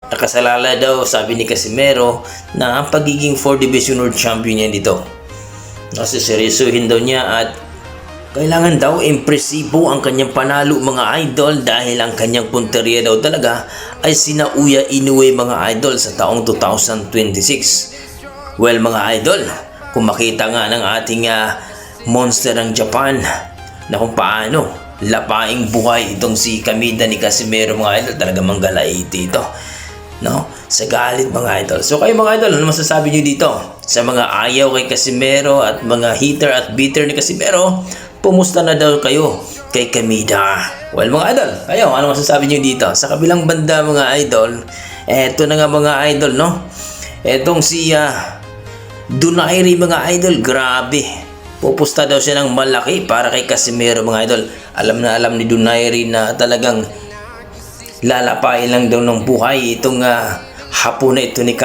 Nakasalala daw, sabi ni Casimero, na ang pagiging 4 Division World Champion niya dito. Nasiseryosohin daw niya at kailangan daw impresibo ang kanyang panalo mga idol dahil ang kanyang punteriya daw talaga ay sina Uya Inoue mga idol sa taong 2026. Well mga idol, kung makita nga ng ating monster ng Japan na kung paano lapaing buhay itong si Kamida ni Casimero mga idol, talaga manggalaiti ito, no? Sa galit mga idol. So kayo mga idol, ano masasabi nyo dito sa mga ayaw kay Casimero at mga hater at bitter ni Casimero? Pumusta na daw kayo kay Kamida? Well mga idol, kayo ano masasabi nyo dito? Sa kabilang banda mga idol, eto na nga mga idol, no? Etong si Donaire mga idol, grabe, pupusta daw siya ng malaki para kay Casimero mga idol. Alam na alam ni Donaire na talagang lalapain lang daw ng buhay itong hapon na ito ni